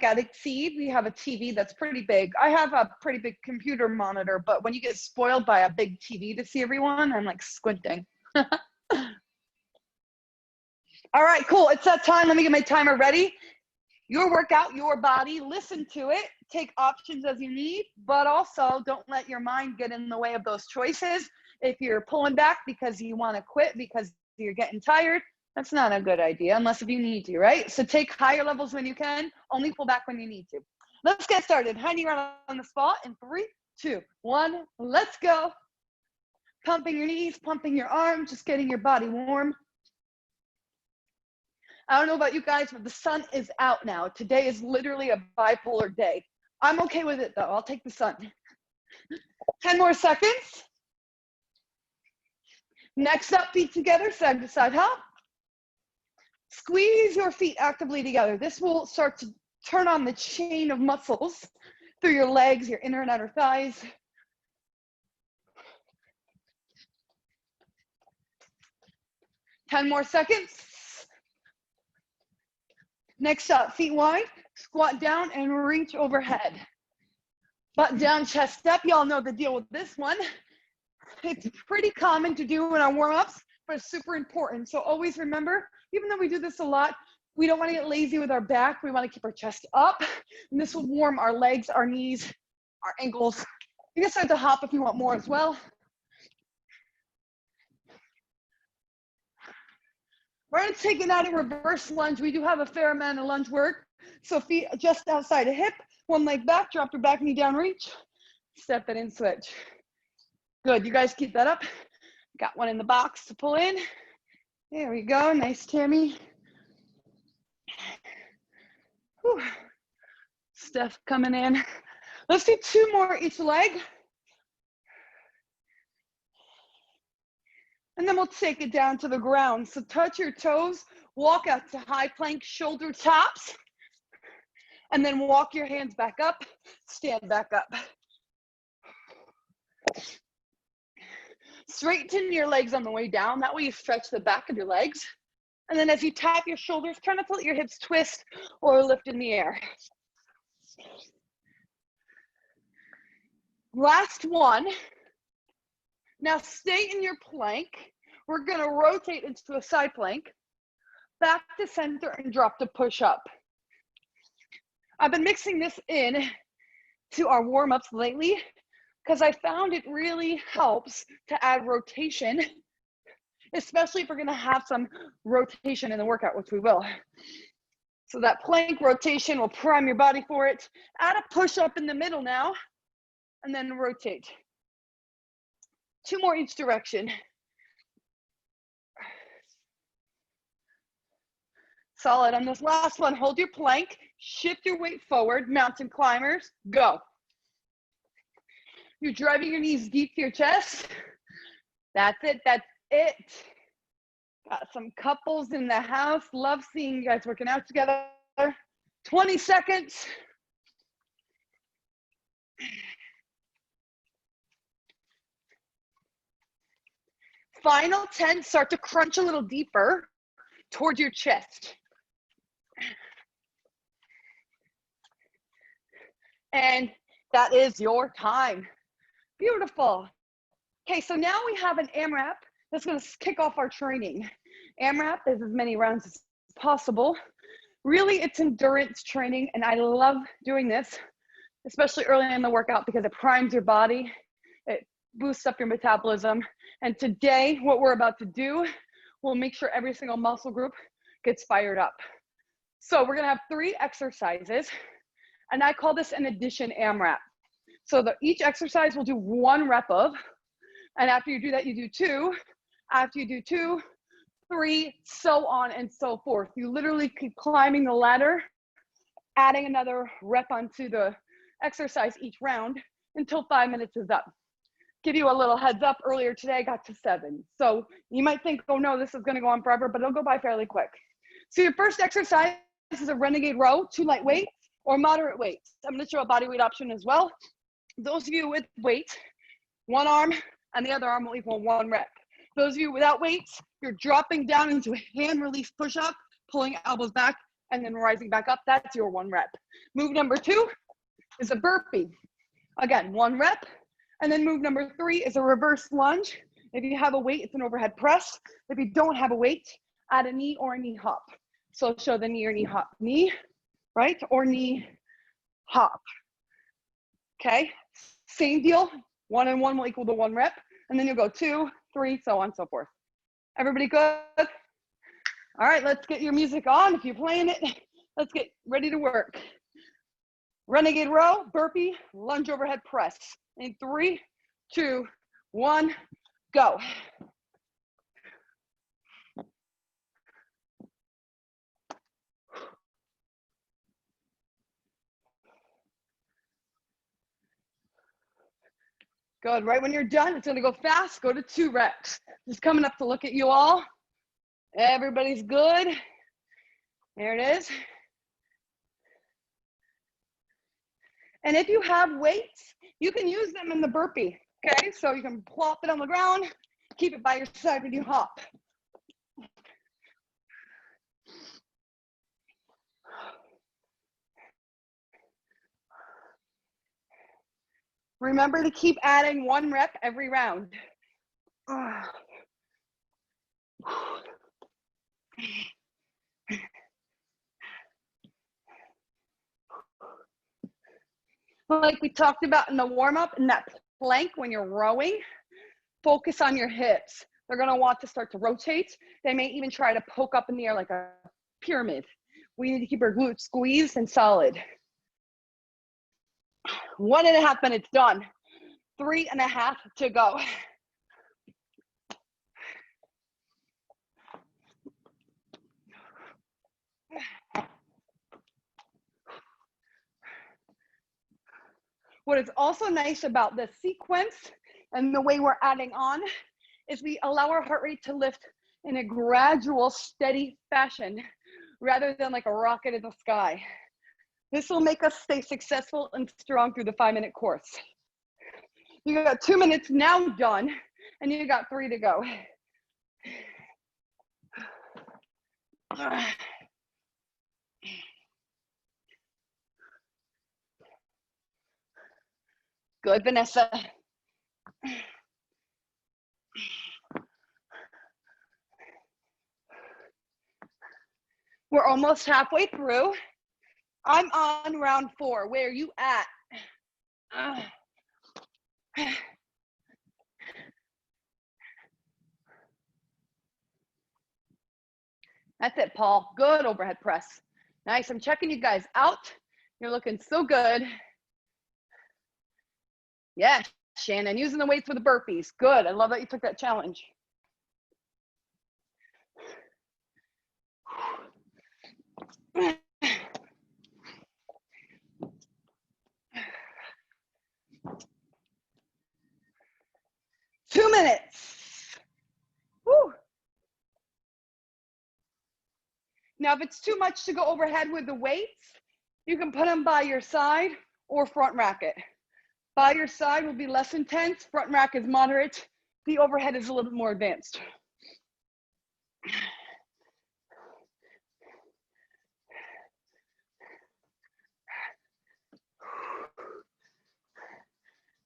at Exceed, we have a TV that's pretty big. I have a pretty big computer monitor, but when you get spoiled by a big TV to see everyone, I'm like squinting. All right, cool. It's that time. Let me get my timer ready. Your workout, your body, listen to it, take options as you need, but also don't let your mind get in the way of those choices. If you're pulling back because you want to quit because you're getting tired, that's not a good idea unless if you need to, right? So take higher levels when you can, only pull back when you need to. Let's get started. High knee run on the spot in 3, 2, 1, let's go. Pumping your knees, pumping your arms, just getting your body warm. I don't know about you guys, but the sun is out now. Today is literally a bipolar day. I'm okay with it though. I'll take the sun. 10 more seconds. Next up, feet together, side to side hop. Squeeze your feet actively together. This will start to turn on the chain of muscles through your legs, your inner and outer thighs. Ten more seconds. Next up, feet wide, squat down and reach overhead. Butt down, chest up. Y'all know the deal with this one. It's pretty common to do in our warm-ups, but it's super important. So always remember, even though we do this a lot, we don't want to get lazy with our back. We want to keep our chest up. And this will warm our legs, our knees, our ankles. You can start to hop if you want more as well. We're going to take it out in reverse lunge. We do have a fair amount of lunge work. So feet just outside a hip, one leg back, drop your back knee down, reach, step it in, switch. Good, you guys keep that up. Got one in the box to pull in. There we go, nice Tammy. Whew. Steph coming in. Let's do 2 more each leg. And then we'll take it down to the ground. So touch your toes, walk out to high plank, shoulder taps, and then walk your hands back up, stand back up. Straighten your legs on the way down. That way you stretch the back of your legs. And then as you tap your shoulders, try not to let your hips twist or lift in the air. Last one. Now stay in your plank. We're going to rotate into a side plank, back to center and drop to push up. I've been mixing this in to our warm-ups lately because I found it really helps to add rotation, especially if we're going to have some rotation in the workout, which we will. So that plank rotation will prime your body for it. Add a push-up in the middle now, and then rotate. 2 more each direction. Solid. On this last one, hold your plank, shift your weight forward, mountain climbers, go. You're driving your knees deep to your chest. That's it, that's it. Got some couples in the house. Love seeing you guys working out together. 20 seconds. Final 10, start to crunch a little deeper towards your chest. And that is your time. Beautiful. Okay, so now we have an AMRAP that's going to kick off our training. AMRAP is as many rounds as possible. Really, it's endurance training, and I love doing this, especially early in the workout because it primes your body. It boosts up your metabolism. And today, what we're about to do will make sure every single muscle group gets fired up. So we're gonna have 3 exercises, and I call this an addition AMRAP. So each exercise we'll do 1 rep of, and after you do that, you do 2. After you do 2, 3, so on and so forth. You literally keep climbing the ladder, adding another rep onto the exercise each round until 5 minutes is up. Give you a little heads up, earlier today I got to 7. So you might think, oh no, this is gonna go on forever, but it'll go by fairly quick. So your first exercise is a renegade row, 2 light weights or moderate weights. I'm gonna show a body weight option as well. Those of you with weight, 1 arm and the other arm will equal 1 rep. Those of you without weights, you're dropping down into a hand release push-up, pulling elbows back and then rising back up. That's your 1 rep. Move number 2 is a burpee. Again, 1 rep. And then move number 3 is a reverse lunge. If you have a weight, it's an overhead press. If you don't have a weight, add a knee or a knee hop. So show the knee or knee hop. Knee, right, or knee hop. Okay, same deal. 1 and 1 will equal to 1 rep. And then you'll go 2, 3, so on and so forth. Everybody good? All right, let's get your music on. If you're playing it, let's get ready to work. Renegade row, burpee, lunge overhead press. In 3, 2, 1, go. Good, right when you're done, it's gonna go fast, go to 2 reps. Just coming up to look at you all. Everybody's good. There it is. And if you have weights, you can use them in the burpee, okay? So you can plop it on the ground, keep it by your side when you hop. Remember to keep adding 1 rep every round. Like we talked about in the warm-up, in that plank when you're rowing, focus on your hips. They're gonna want to start to rotate. They may even try to poke up in the air like a pyramid. We need to keep our glutes squeezed and solid. 1.5 minutes done. 3.5 to go. What is also nice about this sequence and the way we're adding on is we allow our heart rate to lift in a gradual, steady fashion rather than like a rocket in the sky. This will make us stay successful and strong through the 5-minute course. You got 2 minutes now done, and you got 3 to go. Good, Vanessa. We're almost halfway through. I'm on round 4. Where are you at? That's it, Paul. Good overhead press. Nice. I'm checking you guys out. You're looking so good. Yeah, Shannon, using the weights for the burpees. Good. I love that you took that challenge. Two minutes. Woo. Now, if it's too much to go overhead with the weights, you can put them by your side or front racket. By your side will be less intense. Front rack is moderate. The overhead is a little bit more advanced.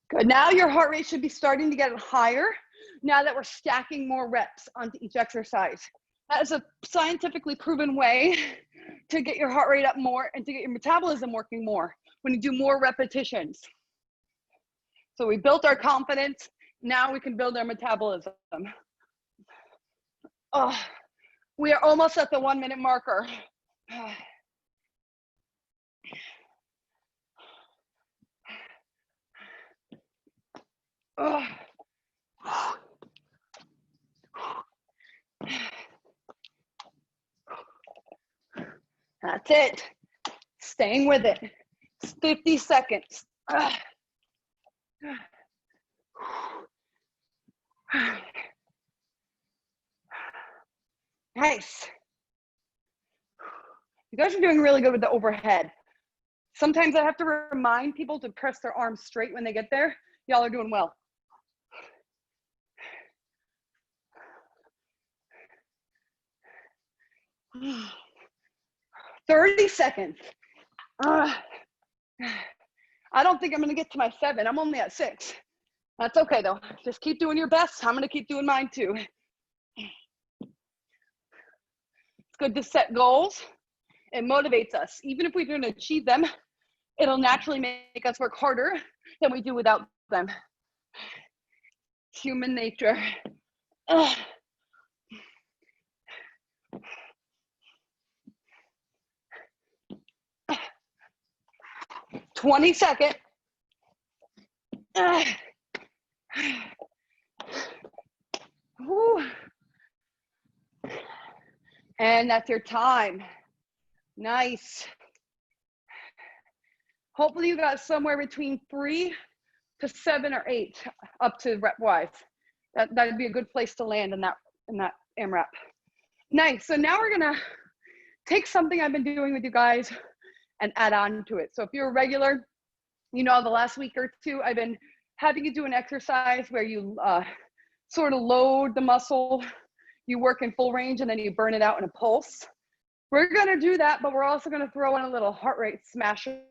Good. Now your heart rate should be starting to get higher now that we're stacking more reps onto each exercise. That is a scientifically proven way to get your heart rate up more and to get your metabolism working more when you do more repetitions. So we built our confidence. Now we can build our metabolism. Oh, we are almost at the 1-minute marker. Oh. That's it. Staying with it. It's 50 seconds. Nice. You guys are doing really good with the overhead. Sometimes I have to remind people to press their arms straight when they get there. Y'all are doing well. 30 seconds. I don't think I'm going to get to my 7. I'm only at 6. That's okay though. Just keep doing your best. I'm going to keep doing mine too. It's good to set goals. It motivates us. Even if we don't achieve them, it'll naturally make us work harder than we do without them. It's human nature. 20 seconds. And that's your time. Nice. Hopefully you got somewhere between 3 to 7 or 8 up to rep wise. That'd be a good place to land in that AMRAP. Nice. So now we're gonna take something I've been doing with you guys and add on to it. So if you're a regular, you know, the last week or two, I've been having you do an exercise where you sort of load the muscle, you work in full range, and then you burn it out in a pulse. We're gonna do that, but we're also gonna throw in a little heart rate smasher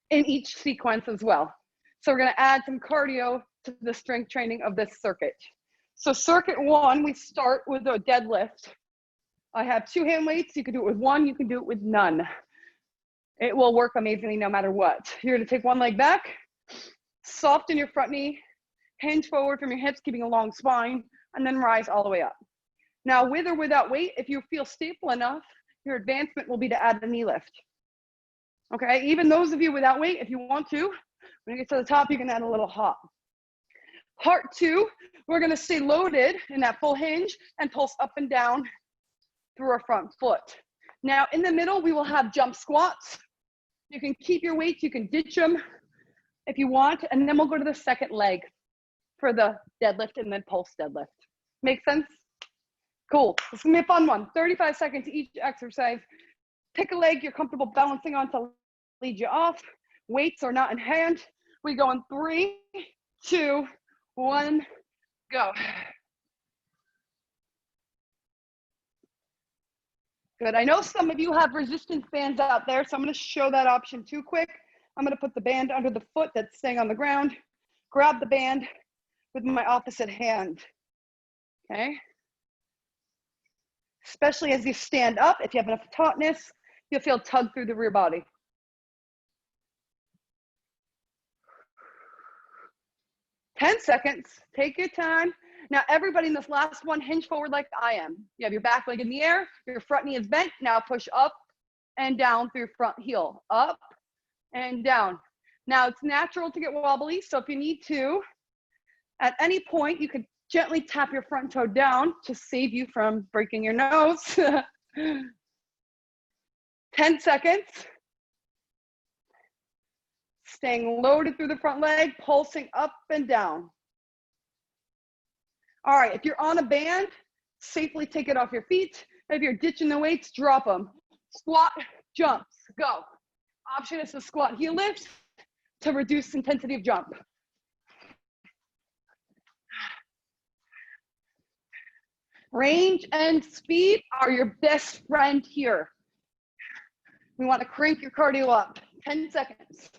in each sequence as well. So we're gonna add some cardio to the strength training of this circuit. So circuit 1, we start with a deadlift. I have 2 hand weights. You can do it with 1, you can do it with none. It will work amazingly no matter what. You're gonna take one leg back, soften your front knee, hinge forward from your hips, keeping a long spine, and then rise all the way up. Now, with or without weight, if you feel stable enough, your advancement will be to add a knee lift. Okay, even those of you without weight, if you want to, when you get to the top, you can add a little hop. Part 2, we're gonna stay loaded in that full hinge and pulse up and down through our front foot. Now, in the middle, we will have jump squats. You can keep your weights, you can ditch them if you want, and then we'll go to the second leg for the deadlift and then pulse deadlift. Make sense? Cool. This is gonna be a fun one. 35 seconds each exercise. Pick a leg you're comfortable balancing on to lead you off. Weights are not in hand. We go in 3, 2, 1, go. Good. I know some of you have resistance bands out there, so I'm going to show that option too quick. I'm going to put the band under the foot that's staying on the ground. Grab the band with my opposite hand. Okay. Especially as you stand up, if you have enough tautness, you'll feel tug through the rear body. Ten seconds. Take your time. Now, everybody in this last one, hinge forward like I am. You have your back leg in the air, your front knee is bent. Now push up and down through your front heel. Up and down. Now, it's natural to get wobbly, so if you need to, at any point, you could gently tap your front toe down to save you from breaking your nose. 10 seconds. Staying loaded through the front leg, pulsing up and down. All right, if you're on a band, safely take it off your feet. If you're ditching the weights, drop them. Squat, jumps, go. Option is to squat heel lift to reduce intensity of jump. Range and speed are your best friend here. We want to crank your cardio up. 10 seconds.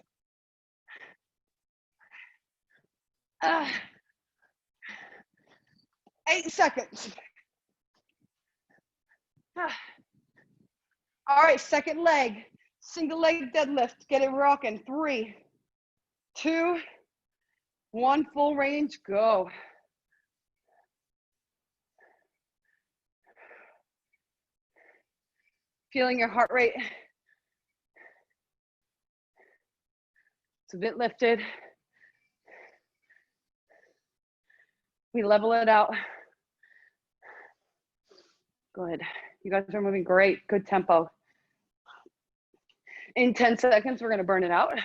8 seconds. All right, second leg. Single leg deadlift. Get it rocking. 3, 2, 1. Full range. Go. Feeling your heart rate. It's a bit lifted. We level it out. Good. You guys are moving great. Good tempo. In 10 seconds, we're going to burn it out.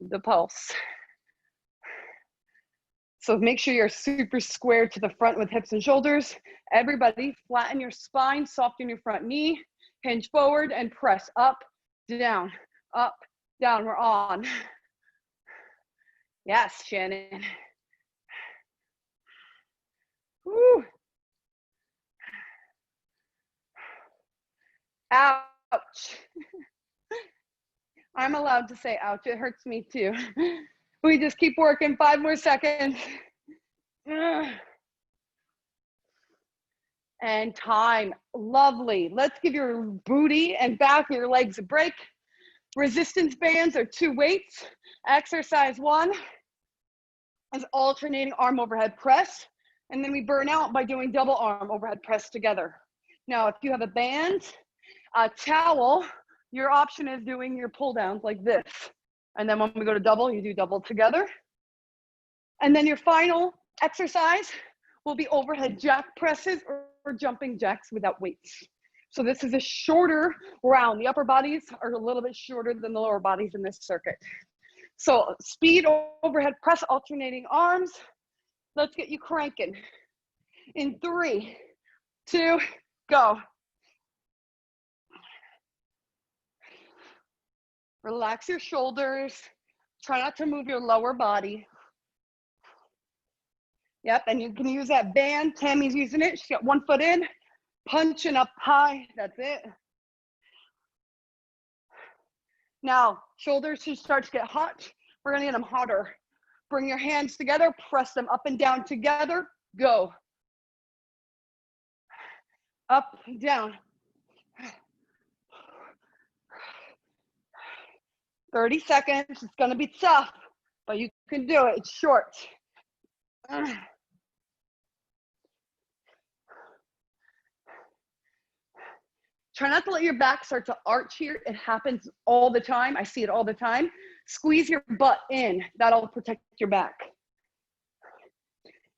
The pulse. So make sure you're super square to the front with hips and shoulders. Everybody, flatten your spine, soften your front knee, hinge forward and press up, down, we're on. Yes, Shannon. Woo. Out. I'm allowed to say ouch. It hurts me too. We just keep working. 5 more seconds. And time. Lovely. Let's give your booty and back of your legs a break. Resistance bands are 2 weights. Exercise 1 is alternating arm overhead press. And then we burn out by doing double arm overhead press together. Now, if you have a band, a towel, your option is doing your pull downs like this. And then when we go to double, you do double together. And then your final exercise will be overhead jack presses or jumping jacks without weights. So this is a shorter round. The upper bodies are a little bit shorter than the lower bodies in this circuit. So speed overhead press, alternating arms. Let's get you cranking. In 3, 2, go. Relax your shoulders. Try not to move your lower body. Yep, and you can use that band. Tammy's using it. She's got 1 foot in, punching up high. That's it. Now, shoulders should start to get hot. We're gonna get them hotter. Bring your hands together, press them up and down together. Go. Up, down. 30 seconds. It's gonna be tough, but you can do it. It's short. Try not to let your back start to arch here. It happens all the time. I see it all the time. Squeeze your butt in. That'll protect your back.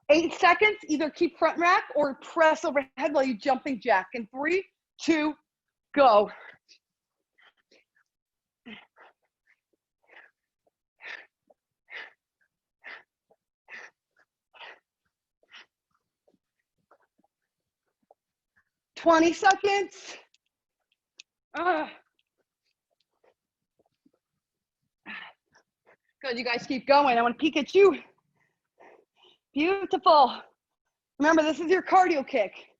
8 seconds. Either keep front rack or press overhead while you jumping jack. In 3, 2, go. "20 seconds. Good, you guys keep going. I want to peek at you. Beautiful. Remember, this is your cardio kick.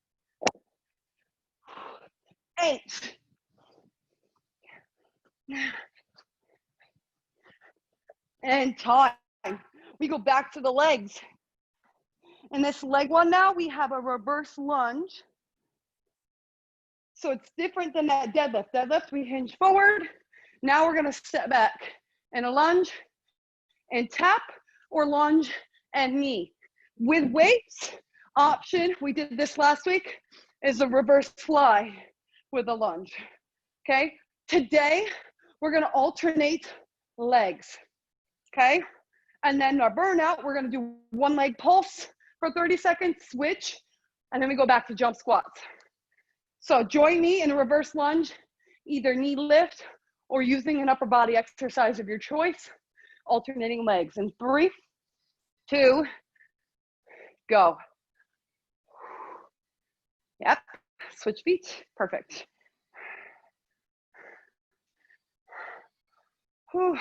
8. And time. We go back to the legs. In this leg one now, we have a reverse lunge. So it's different than that deadlift. Deadlift, we hinge forward. Now we're gonna step back in a lunge and tap, or lunge and knee. With weights, option, we did this last week, is a reverse fly with a lunge, okay? Today, we're gonna alternate legs, okay? And then our burnout, we're gonna do 1 leg pulse for 30 seconds, switch, and then we go back to jump squats. So join me in a reverse lunge, either knee lift or using an upper body exercise of your choice, alternating legs. In 3, 2, go. Yep, switch feet, perfect. Whew.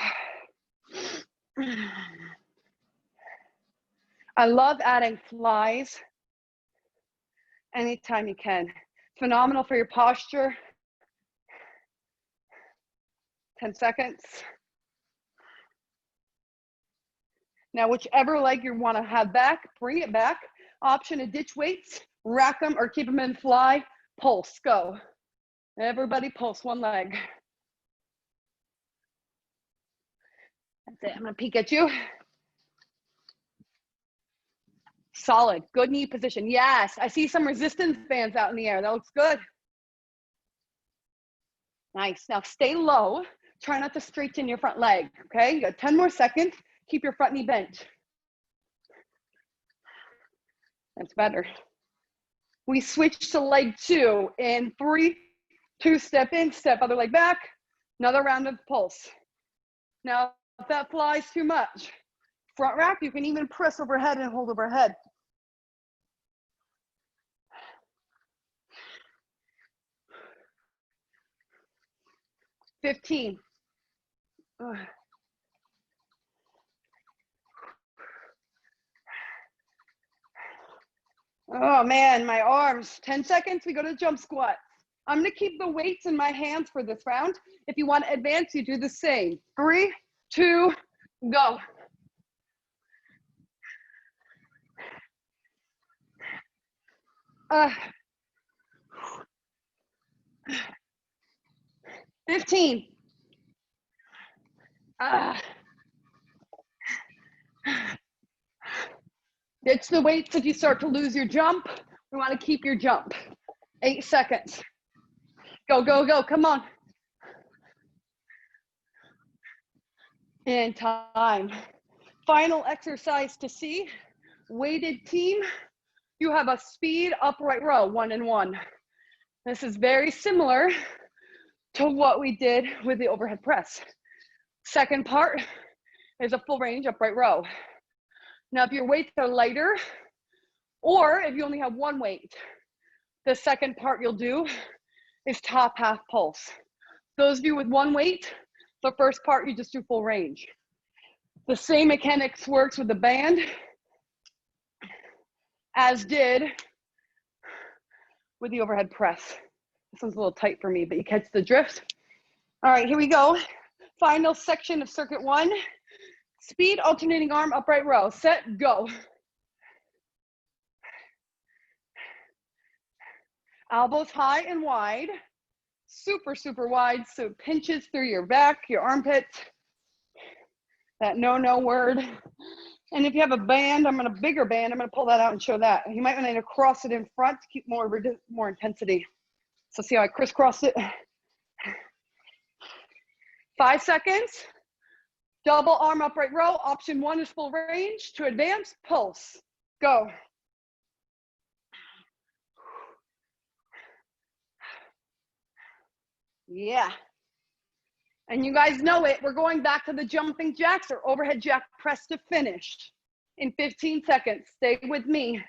I love adding flies anytime you can. Phenomenal for your posture. 10 seconds. Now, whichever leg you want to have back, bring it back. Option to ditch weights, rack them, or keep them in fly. Pulse, go. Everybody pulse 1 leg. That's it, I'm gonna peek at you. Solid, good knee position. Yes, I see some resistance bands out in the air. That looks good. Nice, now stay low. Try not to straighten your front leg, okay? You got 10 more seconds. Keep your front knee bent. That's better. We switch to leg 2 in 3, 2, step in, step other leg back. Another round of pulse. Now, if that flies too much, front rack, you can even press overhead and hold overhead. $15. Ugh. Oh man, my arms. 10 seconds, we go to jump squat. I'm gonna keep the weights in my hands for this round. If you want to advance, you do the same. 3, 2, go. Uh, 15. Ditch the weights if you start to lose your jump. We want to keep your jump. 8 seconds. Go, go, go. Come on. And time. Final exercise to see. Weighted team. You have a speed upright row, 1 and 1. This is very similar to what we did with the overhead press. Second part is a full range upright row. Now, if your weights are lighter, or if you only have one weight, the second part you'll do is top half pulse. Those of you with one weight, the first part you just do full range. The same mechanics works with the band, as did with the overhead press. This one's a little tight for me, but you catch the drift. All right, here we go. Final section of circuit 1. Speed alternating arm upright row. Set, go. Elbows high and wide. Super, super wide, so it pinches through your back, your armpits. That no word. And if you have a band, bigger band, I'm gonna pull that out and show that. You might want to cross it in front to keep more intensity. So see how I crisscross it? 5 seconds. Double arm upright row. Option 1 is full range. To advance, pulse. Go. Yeah. And you guys know it. We're going back to the jumping jacks or overhead jack press to finish in 15 seconds. Stay with me.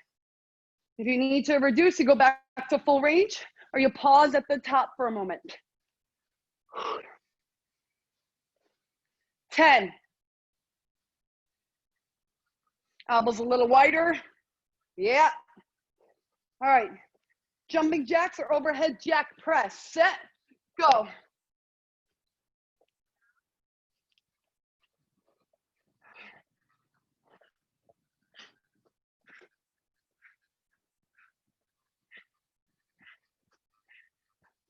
If you need to reduce, you go back to full range, or you pause at the top for a moment. 10. Elbows a little wider. Yeah. All right. Jumping jacks or overhead jack press. Set, go.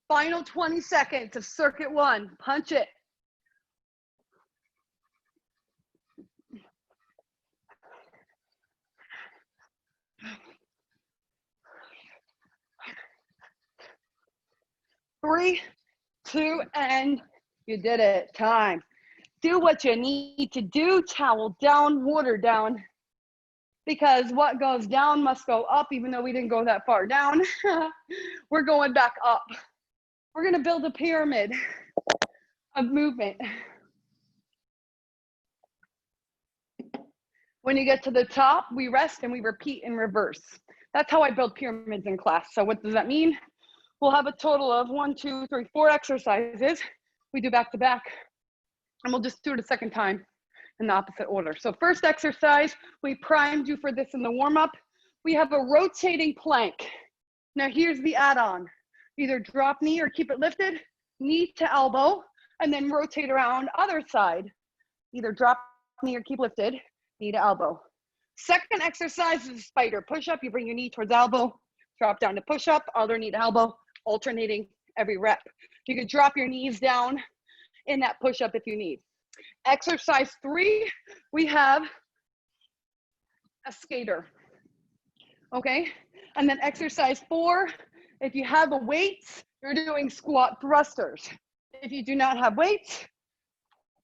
Final 20 seconds of circuit 1. Punch it. Three, 2, and you did it. Time. Do what you need to do. Towel down, water down. Because what goes down must go up, even though we didn't go that far down. We're going back up. We're gonna build a pyramid of movement. When you get to the top, we rest and we repeat in reverse. That's how I build pyramids in class. So what does that mean? We'll have a total of 1, 2, 3, 4 exercises. We do back to back, and we'll just do it a second time in the opposite order. So first exercise, we primed you for this in the warm-up. We have a rotating plank. Now here's the add-on. Either drop knee or keep it lifted, knee to elbow, and then rotate around other side. Either drop knee or keep lifted, knee to elbow. Second exercise is a spider push-up. You bring your knee towards elbow, drop down to push-up, other knee to elbow, alternating every rep. You can drop your knees down in that push-up if you need. Exercise 3, we have a skater, okay? And then exercise 4, if you have the weights, you're doing squat thrusters. If you do not have weights,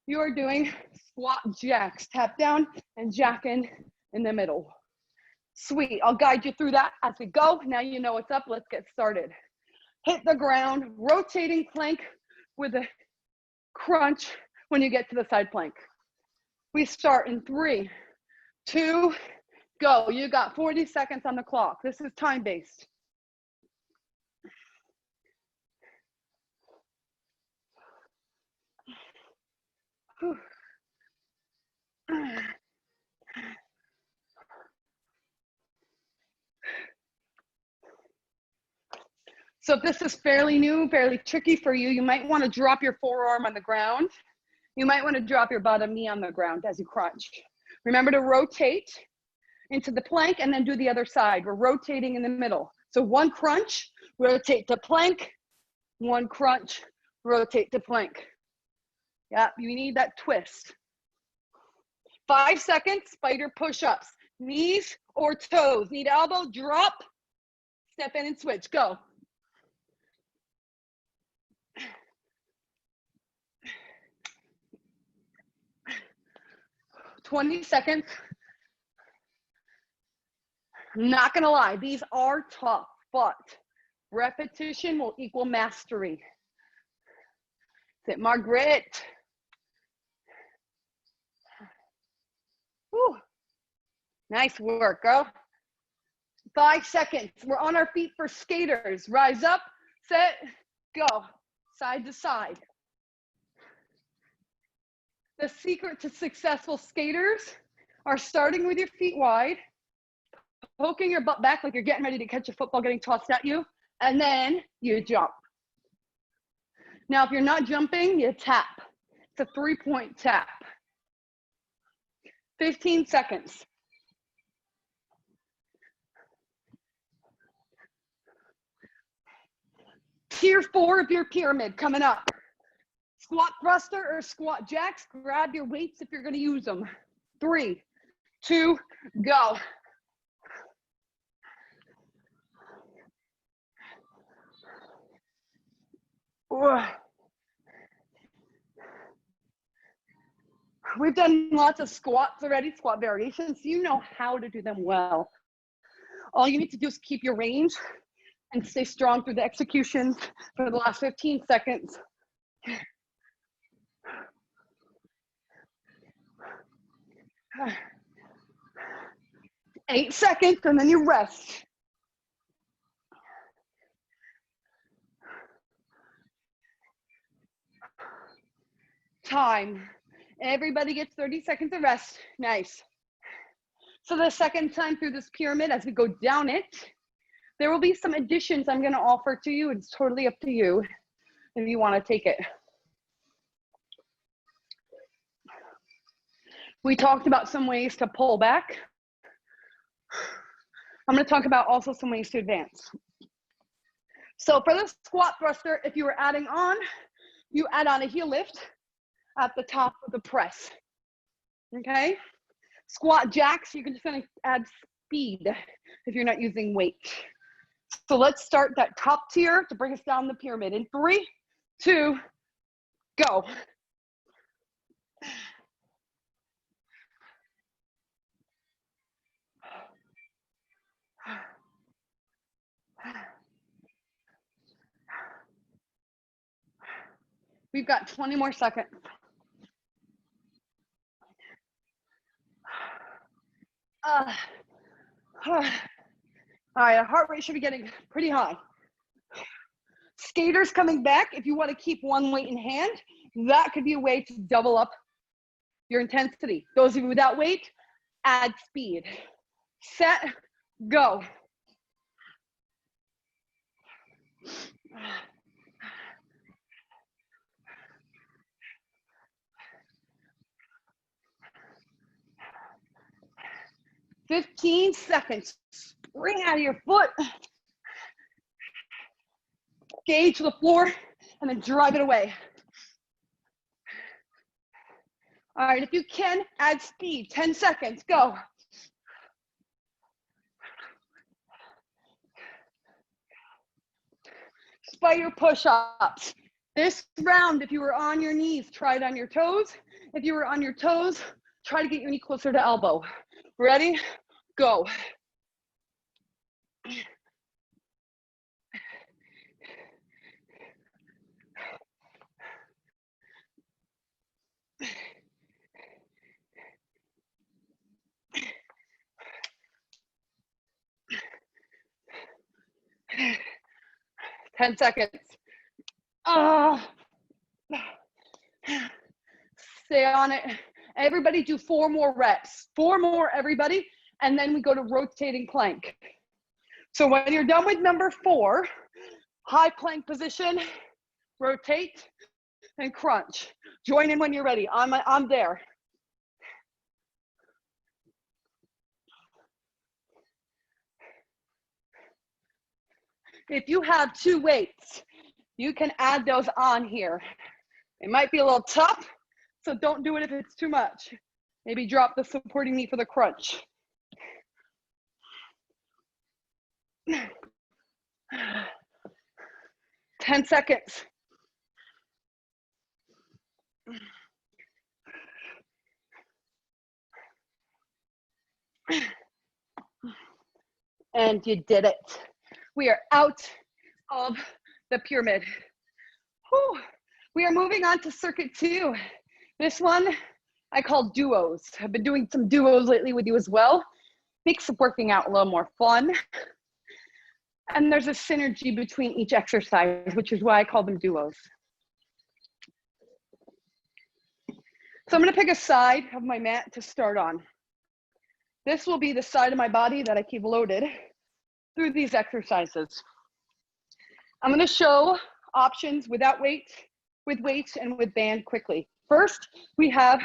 you are doing squat jacks. Tap down and jack in the middle. Sweet, I'll guide you through that as we go. Now you know what's up, let's get started. Hit the ground, rotating plank with a crunch when you get to the side plank. We start in 3, 2, go. You got 40 seconds on the clock. This is time-based. So if this is fairly new, fairly tricky for you, you might want to drop your forearm on the ground. You might want to drop your bottom knee on the ground as you crunch. Remember to rotate into the plank and then do the other side. We're rotating in the middle. So one crunch, rotate to plank, one crunch, rotate to plank. Yeah, you need that twist. 5 seconds, spider push-ups. Knees or toes. Need elbow, drop, step in and switch. Go. "20 seconds. I'm not gonna lie, these are tough, but repetition will equal mastery. Sit, Margaret. Whew. Nice work, girl. 5 seconds. We're on our feet for skaters. Rise up, set, go. Side to side. The secret to successful skaters are starting with your feet wide, poking your butt back like you're getting ready to catch a football getting tossed at you, and then you jump. Now, if you're not jumping, you tap. It's a 3-point tap. 15 seconds. Tier 4 of your pyramid coming up. Squat thruster or squat jacks. Grab your weights if you're going to use them. 3, 2, go. We've done lots of squats already, squat variations. So you know how to do them well. All you need to do is keep your range and stay strong through the execution for the last 15 seconds. 8 seconds, and then you rest. Time. Everybody gets 30 seconds of rest. Nice. So the second time through this pyramid, as we go down it, there will be some additions I'm going to offer to you. It's totally up to you if you want to take it. We talked about some ways to pull back. I'm going to talk about also some ways to advance. So for the squat thruster, if you were adding on, you add on a heel lift at the top of the press. Okay? Squat jacks, you can just kind of add speed if you're not using weight. So let's start that top tier to bring us down the pyramid. In 3, 2, go. We've got 20 more seconds. All right, our heart rate should be getting pretty high. Skaters coming back, if you want to keep one weight in hand, that could be a way to double up your intensity. Those of you without weight, add speed. Set, go. "15 seconds. Spring out of your foot. Gauge the floor and then drive it away. All right, if you can, add speed. 10 seconds, go. Spider push-ups. This round, if you were on your knees, try it on your toes. If you were on your toes, try to get your knee closer to elbow. Ready? Go. Ten seconds. Stay on it. Everybody do 4 more reps. 4 more, everybody. And then we go to rotating plank. So when you're done with number 4, High plank position, rotate, and crunch. Join in when you're ready. I'm there. If you have 2 weights, you can add those on here. It might be a little tough, so don't do it if it's too much. Maybe drop the supporting knee for the crunch. 10 seconds. And you did it. We are out of the pyramid. Whew. We are moving on to circuit 2. This one I call duos. I've been doing some duos lately with you as well. Makes working out a little more fun. And there's a synergy between each exercise, which is why I call them duos. So I'm gonna pick a side of my mat to start on. This will be the side of my body that I keep loaded through these exercises. I'm gonna show options without weight, with weights, and with band quickly. First, we have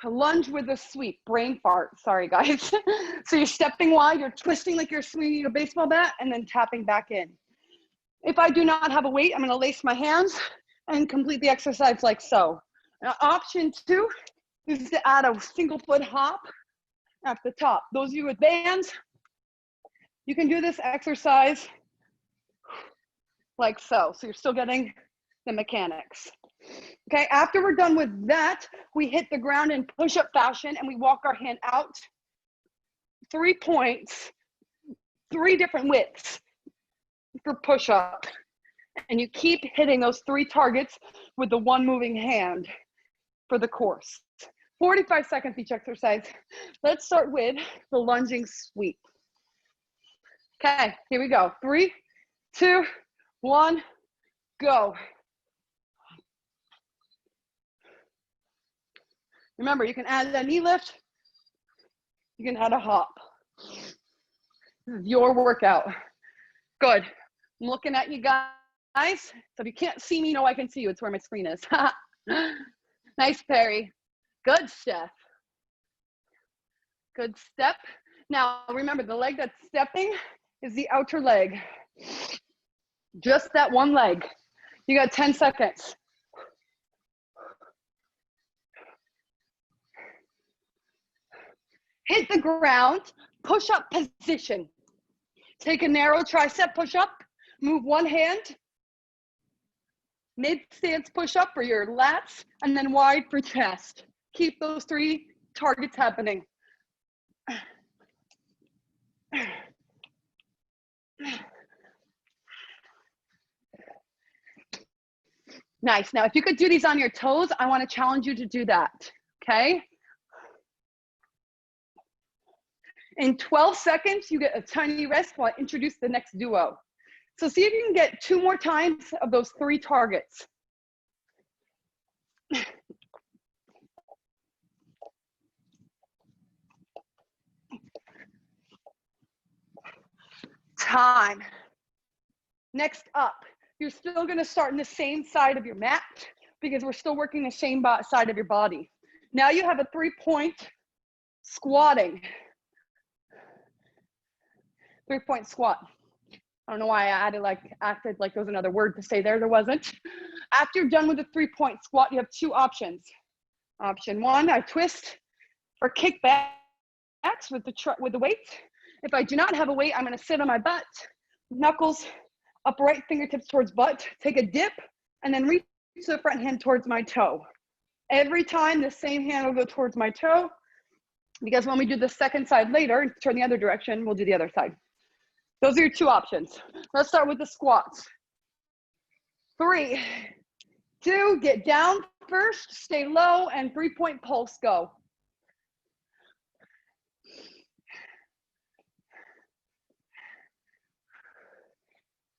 a lunge with a sweep, brain fart, sorry guys. So you're stepping wide, you're twisting like you're swinging a baseball bat, and then tapping back in. If I do not have a weight, I'm gonna lace my hands and complete the exercise like so. Now, option 2 is to add a single foot hop at the top. Those of you with bands, you can do this exercise like so. So you're still getting the mechanics. Okay, after we're done with that, we hit the ground in push-up fashion and we walk our hand out 3 points, 3 different widths for push-up. And you keep hitting those 3 targets with the 1 moving hand for the course. 45 seconds each exercise. Let's start with the lunging sweep. Okay, here we go. 3, 2, 1, go. Remember, you can add a knee lift. You can add a hop. This is your workout. Good. I'm looking at you guys. So if you can't see me, no, I can see you. It's where my screen is. Nice, Perry. Good, Steph. Good step. Now, remember, the leg that's stepping is the outer leg. Just that one leg. You got 10 seconds. Hit the ground, push up position. Take a narrow tricep push up, move one hand, mid stance push up for your lats, and then wide for chest. Keep those 3 targets happening. Nice. Now, if you could do these on your toes, I want to challenge you to do that, okay? In 12 seconds, you get a tiny rest while I introduce the next duo. So see if you can get 2 more times of those 3 targets. Time. Next up, you're still gonna start in the same side of your mat because we're still working the same side of your body. Now you have a 3-point squatting. 3-point squat. I don't know why I acted like there was another word to say there. There wasn't. After you're done with the 3-point squat, you have 2 options. Option 1, I twist or kick backs with the weight. If I do not have a weight, I'm going to sit on my butt, knuckles upright, fingertips towards butt, take a dip, and then reach the front hand towards my toe. Every time, the same hand will go towards my toe, because when we do the second side later and turn the other direction, we'll do the other side. Those are your 2 options. Let's start with the squats. 3, 2, get down first, stay low, and 3-point pulse, go.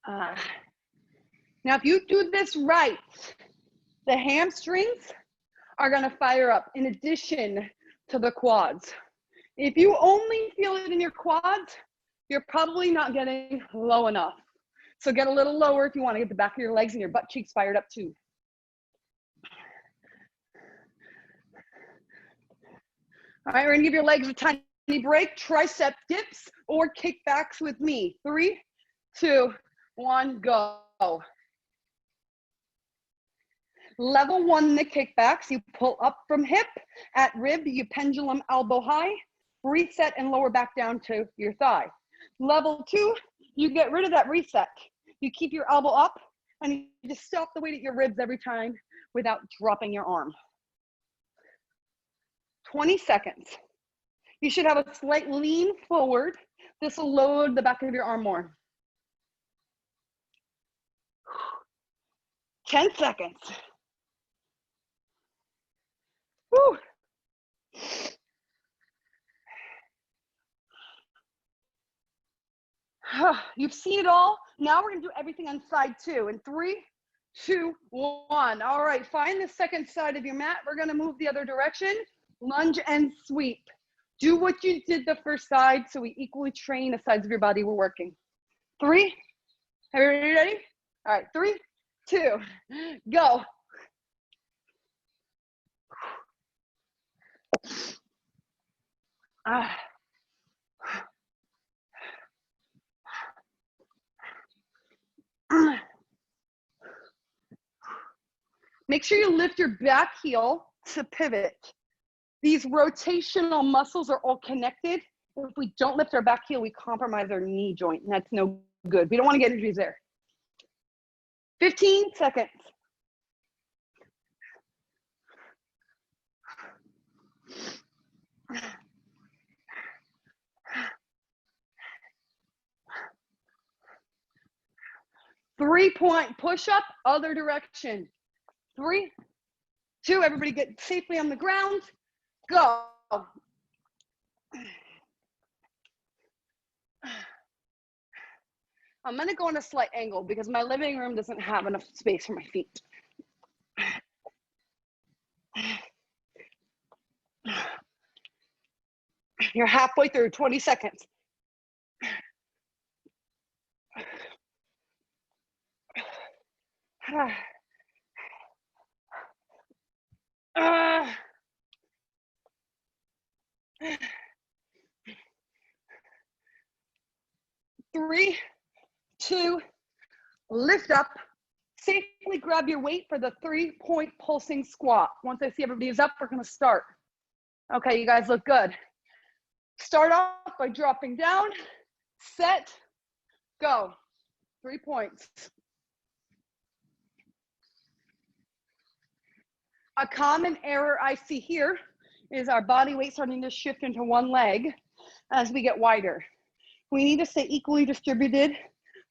Now, if you do this right, the hamstrings are gonna fire up in addition to the quads. If you only feel it in your quads, you're probably not getting low enough. So get a little lower if you want to get the back of your legs and your butt cheeks fired up too. All right, we're gonna give your legs a tiny break. Tricep dips or kickbacks with me. 3, 2, 1, go. Level 1, the kickbacks. You pull up from hip. At rib, you pendulum elbow high. Reset and lower back down to your thigh. Level 2, you get rid of that reset. You keep your elbow up and you just stop the weight at your ribs every time without dropping your arm. 20 seconds. You should have a slight lean forward. This will load the back of your arm more. 10 seconds. Woo. You've seen it all. Now we're gonna do everything on side 2. In 3, 2, 1. All right, find the second side of your mat. We're gonna move the other direction. Lunge and sweep. Do what you did the first side so we equally train the sides of your body we're working. 3, everybody ready? All right, 3, 2, go. Make sure you lift your back heel to pivot. These rotational muscles are all connected. If we don't lift our back heel, we compromise our knee joint, and that's no good. We don't want to get injuries there. 15 seconds. Three-point push-up, other direction. 3, 2, everybody get safely on the ground. Go. I'm gonna go in a slight angle because my living room doesn't have enough space for my feet. You're halfway through, 20 seconds. Three, 2, lift up. Safely grab your weight for the 3-point pulsing squat. Once I see everybody's up, we're gonna start. Okay, you guys look good. Start off by dropping down, set, go. 3 points. A common error I see here is our body weight starting to shift into one leg as we get wider. We need to stay equally distributed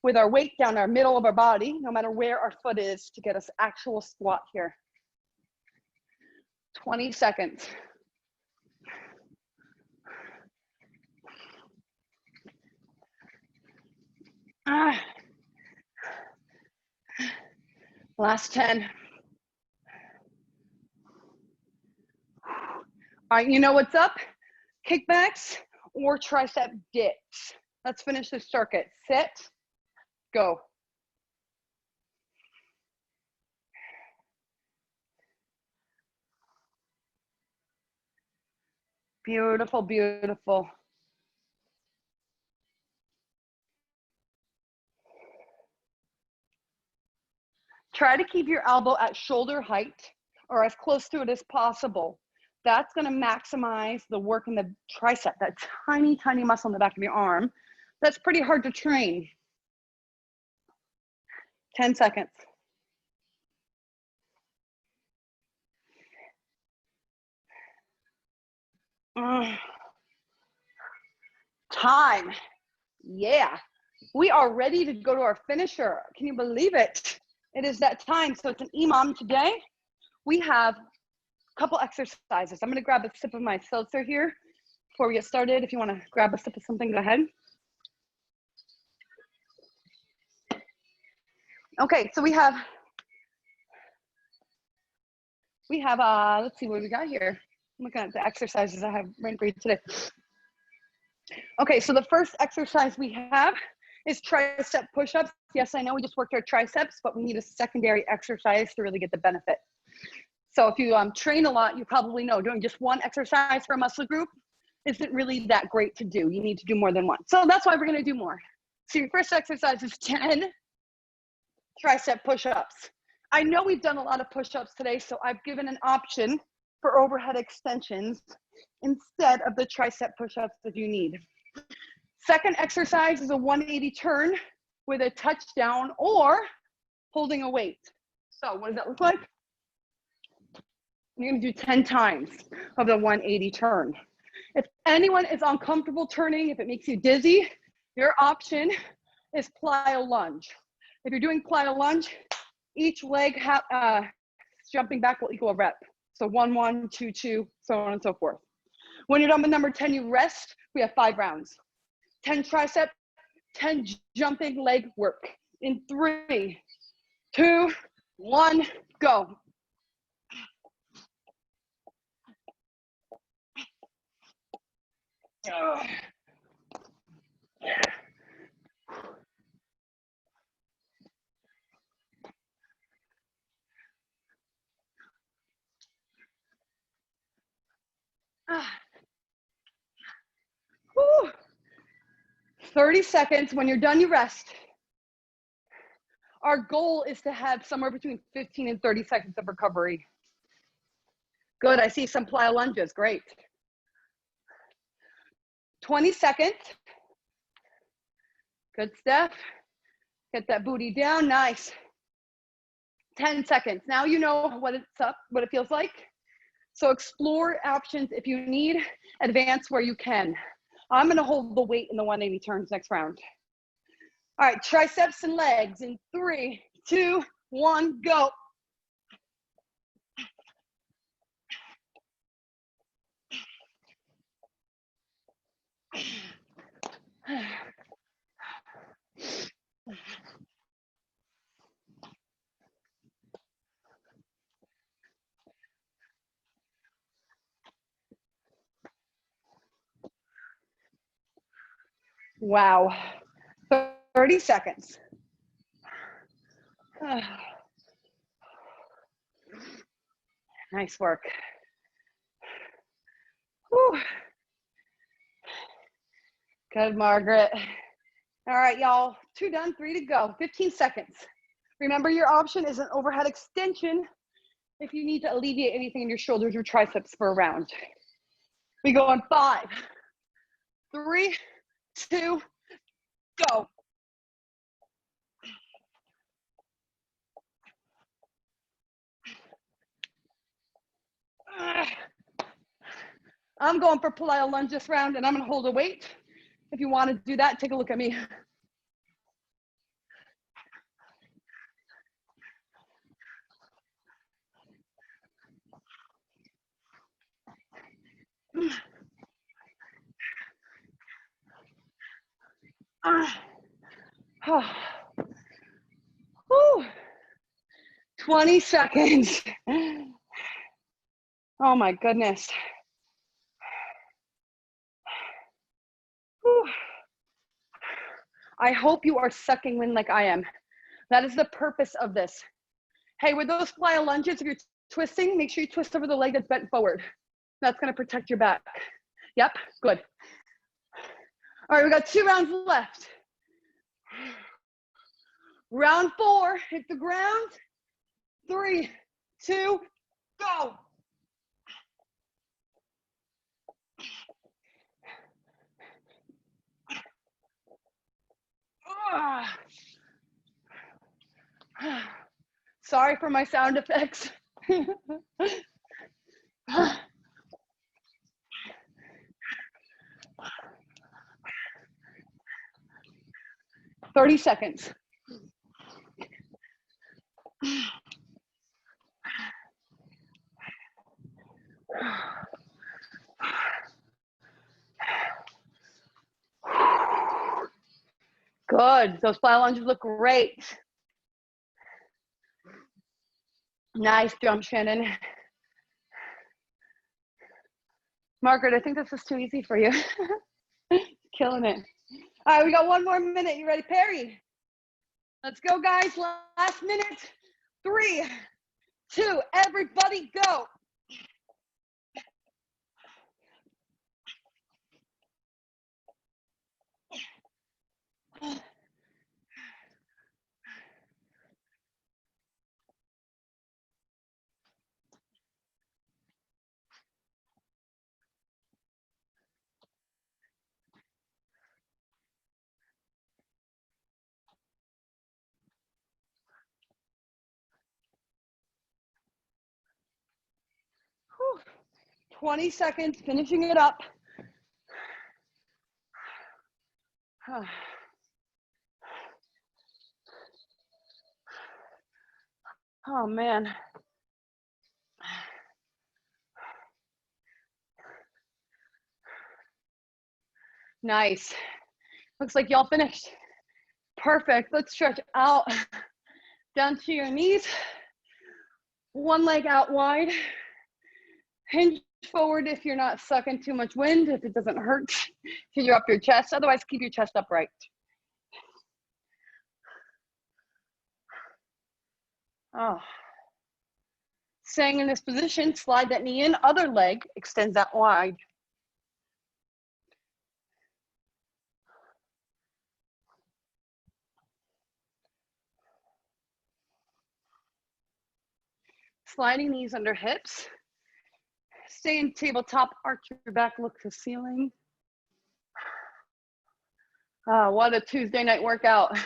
with our weight down our middle of our body, no matter where our foot is, to get us actual squat here. 20 seconds. Last 10. All right, you know what's up? Kickbacks or tricep dips. Let's finish this circuit. Sit, go. Beautiful, beautiful. Try to keep your elbow at shoulder height or as close to it as possible. That's gonna maximize the work in the tricep, that tiny, tiny muscle in the back of your arm. That's pretty hard to train. 10 seconds. Time. Yeah. We are ready to go to our finisher. Can you believe it? It is that time. So it's an EMOM today. We have a couple exercises. I'm going to grab a sip of my seltzer here before we get started. If you want to grab a sip of something, go ahead. Okay, so we have, let's see what we got here. I'm looking at the exercises I have right for you today. Okay, so the first exercise we have is tricep push-ups. Yes, I know we just worked our triceps, but we need a secondary exercise to really get the benefit. So if you train a lot, you probably know doing just one exercise for a muscle group isn't really that great to do. You need to do more than one. So that's why we're gonna do more. So your first exercise is 10 tricep push-ups. I know we've done a lot of push-ups today, so I've given an option for overhead extensions instead of the tricep push-ups that you need. Second exercise is a 180 turn with a touchdown or holding a weight. So what does that look like? You're gonna do 10 times of the 180 turn. If anyone is uncomfortable turning, if it makes you dizzy, your option is plyo lunge. If you're doing plyo lunge, each leg jumping back will equal a rep. So 1, 1, 2, 2, so on and so forth. When you're done with number 10, you rest. We have 5 rounds. 10 tricep, 10 jumping leg work. In 3, 2, 1, go. Whew. 30 seconds. When you're done, you rest. Our goal is to have somewhere between 15 and 30 seconds of recovery. Good, I see some plyo lunges, great. 20 seconds. Good, Steph. Get that booty down, nice. 10 seconds. Now you know what it feels like. So explore options if you need, advance where you can. I'm gonna hold the weight in the 180 turns next round. All right, triceps and legs in 3, 2, 1, go. Wow, 30 seconds. Nice work. Whew. Good, Margaret. All right, y'all, 2 done, 3 to go, 15 seconds. Remember, your option is an overhead extension if you need to alleviate anything in your shoulders or triceps for a round. We go on 5, 3, 2, go. I'm going for plyo lunge this round, and I'm gonna hold a weight. If you wanna do that, take a look at me. Whew. 20 seconds. Oh my goodness. Whew. I hope you are sucking wind like I am. That is the purpose of this. Hey, with those plyo lunges, if you're twisting, make sure you twist over the leg that's bent forward. That's gonna protect your back. Yep, good. All right, we got 2 rounds left. Round 4, hit the ground. 3, 2, go. Sorry for my sound effects. 30 seconds. Good, those plyo lunges look great. Nice jump, Shannon. Margaret, I think this is too easy for you. Killing it. All right, we got one more minute. You ready, Perry? Let's go, guys. Last minute. 3, 2, everybody go. Whew. 20 seconds, finishing it up. Oh, man. Nice. Looks like y'all finished. Perfect. Let's stretch out down to your knees. One leg out wide. Hinge forward if you're not sucking too much wind, if it doesn't hurt to drop your chest. Otherwise, keep your chest upright. Oh. Staying in this position, slide that knee in. Other leg extends that wide. Sliding knees under hips. Stay in tabletop, arch your back, look to ceiling. What a Tuesday night workout.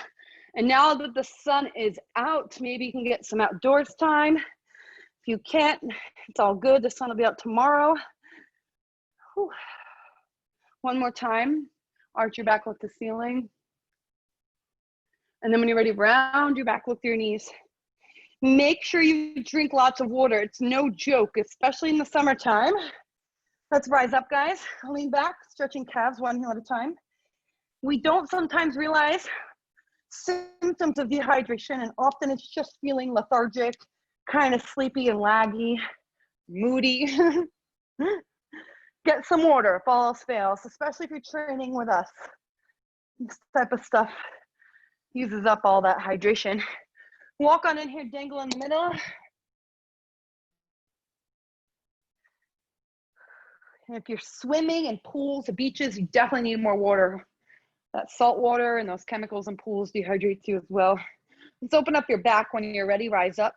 And now that the sun is out, maybe you can get some outdoors time. If you can't, it's all good. The sun will be out tomorrow. Whew. One more time, arch your back, look to ceiling. And then when you're ready, round your back, look to your knees. Make sure you drink lots of water. It's no joke, especially in the summertime. Let's rise up, guys. Lean back, stretching calves one heel at a time. We don't sometimes realize symptoms of dehydration, and often it's just feeling lethargic, kind of sleepy and laggy, moody. Get some water if all else fails, especially if you're training with us. This type of stuff uses up all that hydration. Walk on in here, dangle in the middle. And if you're swimming in pools or beaches, you definitely need more water. That salt water and those chemicals in pools dehydrate you as well. Let's open up your back when you're ready, rise up.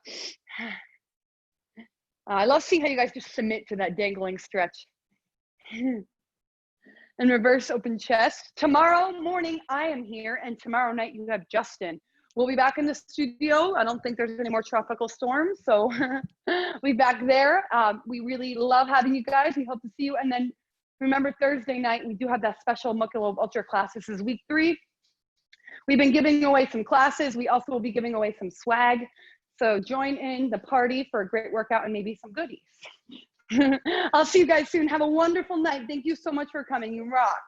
I love seeing how you guys just submit to that dangling stretch. And reverse open chest. Tomorrow morning, I am here, and tomorrow night you have Justin. We'll be back in the studio. I don't think there's any more tropical storms, so we'll be back there. We really love having you guys. We hope to see you. And then remember, Thursday night, we do have that special Michelob Ultra class. This is week 3. We've been giving away some classes. We also will be giving away some swag. So join in the party for a great workout and maybe some goodies. I'll see you guys soon. Have a wonderful night. Thank you so much for coming. You rock.